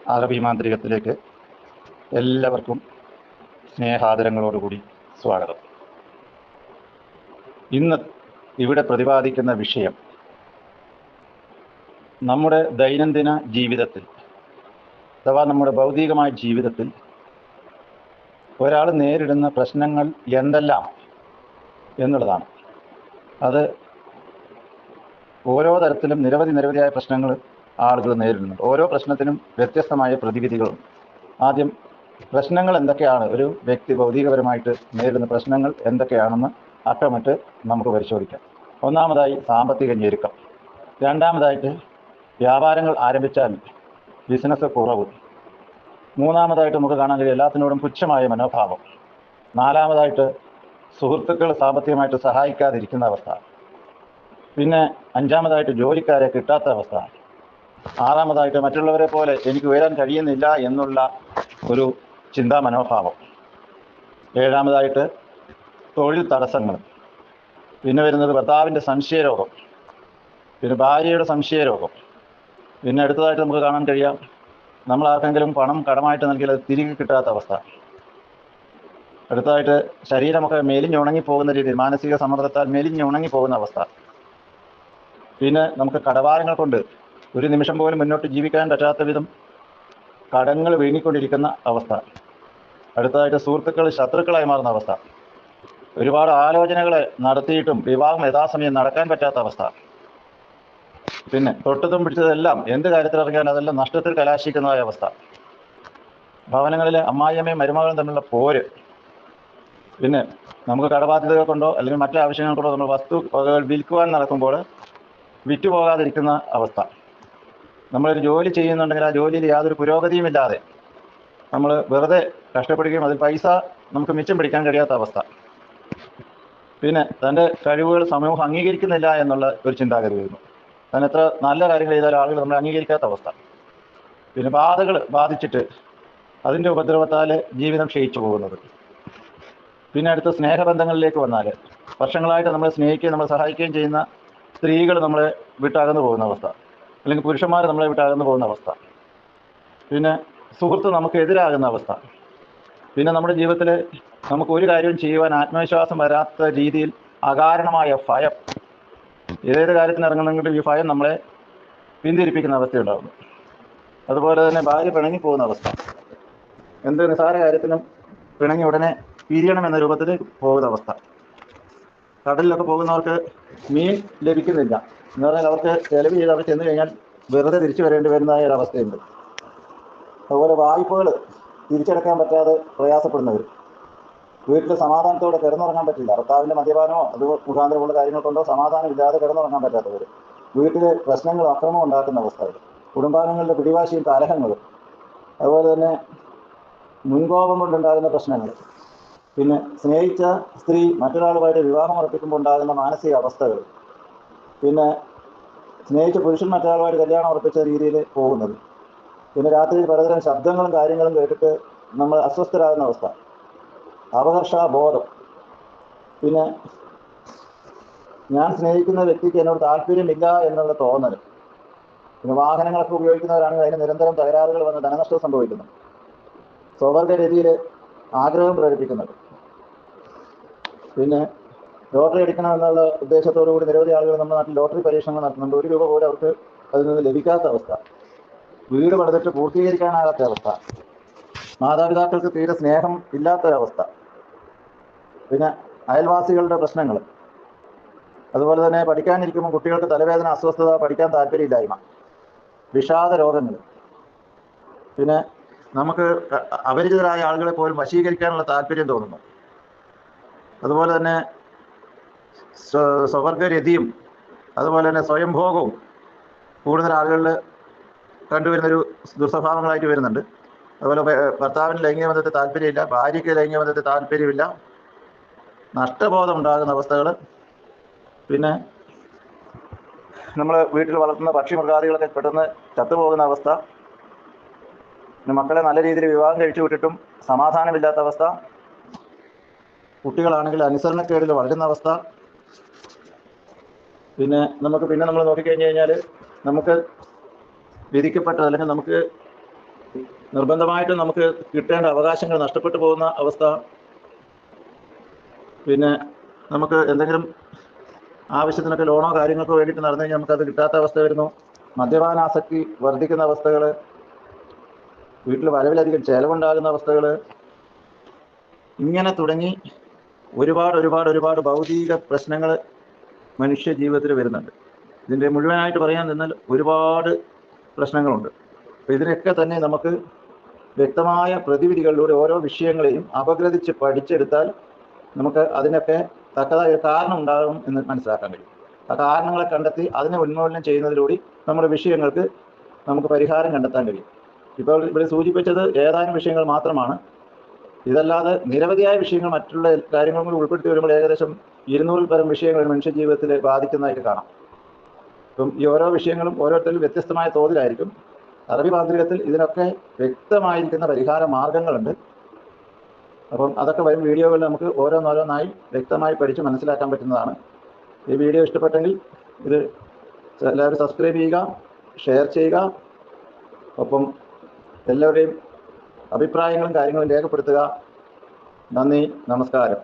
അറബി മാന്ത്രികത്തിലേക്ക് എല്ലാവർക്കും സ്നേഹാദരങ്ങളോടുകൂടി സ്വാഗതം. ഇന്ന് ഇവിടെ പ്രതിപാദിക്കുന്ന വിഷയം നമ്മുടെ ദൈനംദിന ജീവിതത്തിൽ അഥവാ നമ്മുടെ ഭൗതികമായ ജീവിതത്തിൽ ഒരാൾ നേരിടുന്ന പ്രശ്നങ്ങൾ എന്തെല്ലാം എന്നുള്ളതാണ്. അത് ഓരോ തരത്തിലും നിരവധിയായ പ്രശ്നങ്ങൾ ആളുകൾ നേരിടുന്നുണ്ട്. ഓരോ പ്രശ്നത്തിനും വ്യത്യസ്തമായ പ്രതിവിധികളും. ആദ്യം പ്രശ്നങ്ങൾ എന്തൊക്കെയാണ്, ഒരു വ്യക്തി ഭൗതികപരമായിട്ട് നേരിടുന്ന പ്രശ്നങ്ങൾ എന്തൊക്കെയാണെന്ന് അക്കമിട്ട് നമുക്ക് പരിശോധിക്കാം. ഒന്നാമതായി സാമ്പത്തിക ഞെരുക്കം. രണ്ടാമതായിട്ട് വ്യാപാരങ്ങൾ ആരംഭിച്ചാൽ ബിസിനസ് കുറവ്. മൂന്നാമതായിട്ട് നമുക്ക് കാണാൻ കഴിയും എല്ലാത്തിനോടും പുച്ഛമായ മനോഭാവം. നാലാമതായിട്ട് സുഹൃത്തുക്കൾ സാമ്പത്തികമായിട്ട് സഹായിക്കാതിരിക്കുന്ന അവസ്ഥ. പിന്നെ അഞ്ചാമതായിട്ട് ജോലിക്കാരെ കിട്ടാത്ത അവസ്ഥ. ആറാമതായിട്ട് മറ്റുള്ളവരെ പോലെ എനിക്ക് ഉയരാൻ കഴിയുന്നില്ല എന്നുള്ള ഒരു ചിന്താ മനോഭാവം. ഏഴാമതായിട്ട് തൊഴിൽ തടസ്സങ്ങൾ. പിന്നെ വരുന്നത് ഭർത്താവിൻ്റെ സംശയരോഗം, പിന്നെ ഭാര്യയുടെ സംശയരോഗം. പിന്നെ അടുത്തതായിട്ട് നമുക്ക് കാണാൻ കഴിയാം നമ്മൾ ആർക്കെങ്കിലും പണം കടമായിട്ട് നൽകിയാൽ അത് തിരികെ കിട്ടാത്ത അവസ്ഥ. അടുത്തതായിട്ട് ശരീരമൊക്കെ മെലിഞ്ഞുണങ്ങി പോകുന്ന രീതിയിൽ, മാനസിക സമ്മർദ്ദത്താൽ മെലിഞ്ഞുണങ്ങി പോകുന്ന അവസ്ഥ. പിന്നെ നമുക്ക് കടഭാരങ്ങൾ കൊണ്ട് ഒരു നിമിഷം പോലും മുന്നോട്ട് ജീവിക്കാൻ പറ്റാത്ത വിധം കടങ്ങൾ വീങ്ങിക്കൊണ്ടിരിക്കുന്ന അവസ്ഥ. അടുത്തതായിട്ട് സുഹൃത്തുക്കൾ ശത്രുക്കളായി മാറുന്ന അവസ്ഥ. ഒരുപാട് ആലോചനകൾ നടത്തിയിട്ടും വിവാഹം യഥാസമയം നടക്കാൻ പറ്റാത്ത അവസ്ഥ. പിന്നെ തൊട്ടതും പിടിച്ചതെല്ലാം എന്ത് കാര്യത്തിൽ ഇറങ്ങിയാൽ അതെല്ലാം നഷ്ടത്തിൽ കലാശിക്കുന്നതായ അവസ്ഥ. ഭവനങ്ങളിലെ അമ്മായിയമ്മയും മരുമകളും തമ്മിലുള്ള പോര്. പിന്നെ നമുക്ക് കടബാധ്യതകൾ കൊണ്ടോ അല്ലെങ്കിൽ മറ്റു ആവശ്യങ്ങൾ കൊണ്ടോ നമ്മൾ വസ്തുവകകൾ വിൽക്കുവാൻ നടക്കുമ്പോൾ വിറ്റുപോകാതിരിക്കുന്ന അവസ്ഥ. നമ്മളൊരു ജോലി ചെയ്യുന്നുണ്ടെങ്കിൽ ആ ജോലിയിൽ യാതൊരു പുരോഗതിയുമില്ലാതെ നമ്മൾ വെറുതെ കഷ്ടപ്പെടുകയും അതിൽ പൈസ നമുക്ക് മിച്ചം പിടിക്കാൻ കഴിയാത്ത അവസ്ഥ. പിന്നെ തൻ്റെ കഴിവുകൾ സമൂഹം അംഗീകരിക്കുന്നില്ല എന്നുള്ള ഒരു ചിന്താഗതി വരുന്നു. താൻ എത്ര നല്ല കാര്യങ്ങൾ ചെയ്താൽ ആളുകൾ നമ്മൾ അംഗീകരിക്കാത്ത അവസ്ഥ. പിന്നെ ബാധകൾ ബാധിച്ചിട്ട് അതിൻ്റെ ഉപദ്രവത്താൽ ജീവിതം ക്ഷയിച്ചു പോകുന്നത്. പിന്നെ അടുത്ത സ്നേഹബന്ധങ്ങളിലേക്ക് വന്നാൽ വർഷങ്ങളായിട്ട് നമ്മളെ സ്നേഹിക്കുകയും നമ്മളെ സഹായിക്കുകയും ചെയ്യുന്ന സ്ത്രീകൾ നമ്മളെ വിട്ടകന്നു പോകുന്ന അവസ്ഥ, അല്ലെങ്കിൽ പുരുഷന്മാർ നമ്മളെ വിട്ടകന്നു പോകുന്ന അവസ്ഥ. പിന്നെ സുഹൃത്ത് നമുക്ക് എതിരാകുന്ന അവസ്ഥ. പിന്നെ നമ്മുടെ ജീവിതത്തിൽ നമുക്ക് ഒരു കാര്യവും ചെയ്യുവാൻ ആത്മവിശ്വാസം വരാത്ത രീതിയിൽ അകാരണമായ ഭയം. ഏത് കാര്യത്തിന് ഇറങ്ങുന്നെങ്കിലും ഈ ഭയം നമ്മളെ പിന്തിരിപ്പിക്കുന്ന അവസ്ഥയുണ്ടാകുന്നു. അതുപോലെ തന്നെ ഭാര്യ പിണങ്ങി പോകുന്ന അവസ്ഥ. എന്ത് നിസാര കാര്യത്തിനും പിണങ്ങി ഉടനെ പിരിയണം എന്ന രൂപത്തിൽ പോകുന്ന അവസ്ഥ. കടലിലൊക്കെ പോകുന്നവർക്ക് മീൻ ലഭിക്കുന്നില്ല എന്ന് പറഞ്ഞാൽ അവർക്ക് ചെലവ് ചെയ്ത് അവർ ചെന്ന് കഴിഞ്ഞാൽ വെറുതെ തിരിച്ചു വരേണ്ടി വരുന്നതായ ഒരവസ്ഥയുണ്ട്. അതുപോലെ വായ്പകൾ തിരിച്ചടക്കാൻ പറ്റാതെ പ്രയാസപ്പെടുന്നവർ. വീട്ടിൽ സമാധാനത്തോടെ കിടന്നുറങ്ങാൻ പറ്റില്ല. ഭർത്താവിൻ്റെ മദ്യപാനമോ അത് മുഖാന്തരമുള്ള കാര്യങ്ങൾ കൊണ്ടോ സമാധാനമില്ലാതെ കിടന്നുറങ്ങാൻ പറ്റാത്തവർ. വീട്ടിൽ പ്രശ്നങ്ങളും അക്രമവും ഉണ്ടാക്കുന്ന അവസ്ഥകൾ. കുടുംബാംഗങ്ങളുടെ പിടിവാശിയും കലഹങ്ങളും. അതുപോലെ തന്നെ മുൻകോപം കൊണ്ടുണ്ടാകുന്ന പ്രശ്നങ്ങൾ. പിന്നെ സ്നേഹിച്ച സ്ത്രീ മറ്റൊരാളുമായിട്ട് വിവാഹം ഉറപ്പിക്കുമ്പോൾ ഉണ്ടാകുന്ന മാനസിക അവസ്ഥകൾ. പിന്നെ സ്നേഹിച്ച പുരുഷൻ മറ്റൊരാളുമായിട്ട് കല്യാണം ഉറപ്പിച്ച രീതിയിൽ പോകുന്നത്. പിന്നെ രാത്രിയിൽ പലതരം ശബ്ദങ്ങളും കാര്യങ്ങളും കേട്ടിട്ട് നമ്മൾ അസ്വസ്ഥരാകുന്ന അവസ്ഥ, അപകർഷബോധം. പിന്നെ ഞാൻ സ്നേഹിക്കുന്ന വ്യക്തിക്ക് എന്നോട് താല്പര്യമില്ല എന്നുള്ള തോന്നൽ. പിന്നെ വാഹനങ്ങളൊക്കെ ഉപയോഗിക്കുന്നവരാണെങ്കിൽ അതിന് നിരന്തരം തകരാറുകൾ വന്ന് ധനനഷ്ടം സംഭവിക്കുന്നു. സ്വവർഗ രീതിയിൽ ആഗ്രഹം പ്രകടിപ്പിക്കുന്നത്. പിന്നെ ലോട്ടറി അടിക്കണമെന്നുള്ള ഉദ്ദേശത്തോടു കൂടി നിരവധി ആളുകൾ നമ്മുടെ നാട്ടിൽ ലോട്ടറി പരീക്ഷണങ്ങൾ നടത്തുന്നുണ്ട്. ഒരു രൂപ പോലും അവർക്ക് അതിൽ നിന്ന് ലഭിക്കാത്ത അവസ്ഥ. വീട് പണിതിട്ട് പൂർത്തീകരിക്കാനാകാത്ത അവസ്ഥ. മാതാപിതാക്കൾക്ക് തീരെ സ്നേഹം ഇല്ലാത്തൊരവസ്ഥ. പിന്നെ അയൽവാസികളുടെ പ്രശ്നങ്ങൾ. അതുപോലെ തന്നെ പഠിക്കാനിരിക്കുമ്പോൾ കുട്ടികൾക്ക് തലവേദന, അസ്വസ്ഥത, പഠിക്കാൻ താല്പര്യമില്ലായ്മ, വിഷാദ രോഗങ്ങൾ. പിന്നെ നമുക്ക് അപരിചിതരായ ആളുകളെ പോലും വശീകരിക്കാനുള്ള താല്പര്യം തോന്നുന്നു. അതുപോലെ തന്നെ സ്വവർഗരതിയും അതുപോലെ തന്നെ സ്വയംഭോഗവും കൂടുതൽ ആളുകളിൽ കണ്ടുവരുന്നൊരു ദുസ്വഭാവങ്ങളായിട്ട് വരുന്നുണ്ട്. അതുപോലെ ഭർത്താവിന് ലൈംഗിക ബന്ധത്തിൽ താല്പര്യമില്ല, ഭാര്യയ്ക്ക് ലൈംഗിക ബന്ധത്തിൽ താല്പര്യമില്ല, നഷ്ടബോധം ഉണ്ടാകുന്ന അവസ്ഥകൾ. പിന്നെ നമ്മൾ വീട്ടിൽ വളർത്തുന്ന പക്ഷി മൃഗാദികളൊക്കെ പെട്ടെന്ന് ചത്തുപോകുന്ന അവസ്ഥ. പിന്നെ മക്കളെ നല്ല രീതിയിൽ വിവാഹം കഴിച്ചു വിട്ടിട്ടും സമാധാനമില്ലാത്ത അവസ്ഥ. കുട്ടികളാണെങ്കിൽ അനുസരണക്കേടിൽ വളരുന്ന അവസ്ഥ. പിന്നെ നമ്മൾ നോക്കിക്കഴിഞ്ഞ് കഴിഞ്ഞാൽ നമുക്ക് വിധിക്കപ്പെട്ടത് അല്ലെങ്കിൽ നമുക്ക് നിർബന്ധമായിട്ടും നമുക്ക് കിട്ടേണ്ട അവകാശങ്ങൾ നഷ്ടപ്പെട്ടു പോകുന്ന അവസ്ഥ, പിന്നെ നമുക്ക് എന്തെങ്കിലും ആവശ്യത്തിനൊക്കെ ലോണോ കാര്യങ്ങൾക്കോ വേണ്ടിയിട്ട് നടന്നു കഴിഞ്ഞാൽ നമുക്കത് കിട്ടാത്ത അവസ്ഥ വരുന്നു. മദ്യപാനാസക്തി വർദ്ധിക്കുന്ന അവസ്ഥകൾ, വീട്ടിൽ വരവിലധികം ചെലവുണ്ടാകുന്ന അവസ്ഥകൾ, ഇങ്ങനെ തുടങ്ങി ഒരുപാട് ഭൗതിക പ്രശ്നങ്ങൾ മനുഷ്യ ജീവിതത്തിൽ വരുന്നുണ്ട്. ഇതിൻ്റെ മുഴുവനായിട്ട് പറയാൻ നിന്നാൽ ഒരുപാട് പ്രശ്നങ്ങളുണ്ട്. അപ്പോൾ ഇതിനൊക്കെ തന്നെ നമുക്ക് വ്യക്തമായ പ്രതിവിധികളിലൂടെ ഓരോ വിഷയങ്ങളെയും അപഗ്രഥിച്ച് പഠിച്ചെടുത്താൽ നമുക്ക് അതിനൊക്കെ തക്കതായ കാരണം ഉണ്ടാകും എന്ന് മനസ്സിലാക്കാൻ കഴിയും. ആ കാരണങ്ങളെ കണ്ടെത്തി അതിനെ ഉന്മൂലനം ചെയ്യുന്നതിലൂടെ നമ്മുടെ വിഷയങ്ങൾക്ക് നമുക്ക് പരിഹാരം കണ്ടെത്താൻ കഴിയും. ഇപ്പോൾ ഇവിടെ സൂചിപ്പിച്ചത് ഏതാനും വിഷയങ്ങൾ മാത്രമാണ്. ഇതല്ലാതെ നിരവധിയായ വിഷയങ്ങൾ മറ്റുള്ള കാര്യങ്ങളും കൂടി ഉൾപ്പെടുത്തി വരുമ്പോൾ ഏകദേശം 200 പരം വിഷയങ്ങൾ മനുഷ്യ ജീവിതത്തിൽ ബാധിക്കുന്നതായിട്ട് കാണാം. അപ്പം ഈ ഓരോ വിഷയങ്ങളും ഓരോരുത്തരും വ്യത്യസ്തമായ തോതിലായിരിക്കും. അറബി മാന്ത്രികത്തിൽ ഇതിനൊക്കെ വ്യക്തമായിരിക്കുന്ന പരിഹാര മാർഗങ്ങളുണ്ട്. അപ്പം അതൊക്കെ വരും വീഡിയോകളിൽ നമുക്ക് ഓരോന്നോരോന്നായി വ്യക്തമായി പഠിച്ച് മനസ്സിലാക്കാൻ പറ്റുന്നതാണ്. ഈ വീഡിയോ ഇഷ്ടപ്പെട്ടെങ്കിൽ ഇത് എല്ലാവരും സബ്സ്ക്രൈബ് ചെയ്യുക, ഷെയർ ചെയ്യുക. ഒപ്പം എല്ലാവരുടെയും അഭിപ്രായങ്ങളും കാര്യങ്ങളും രേഖപ്പെടുത്തുക. നന്ദി, നമസ്കാരം.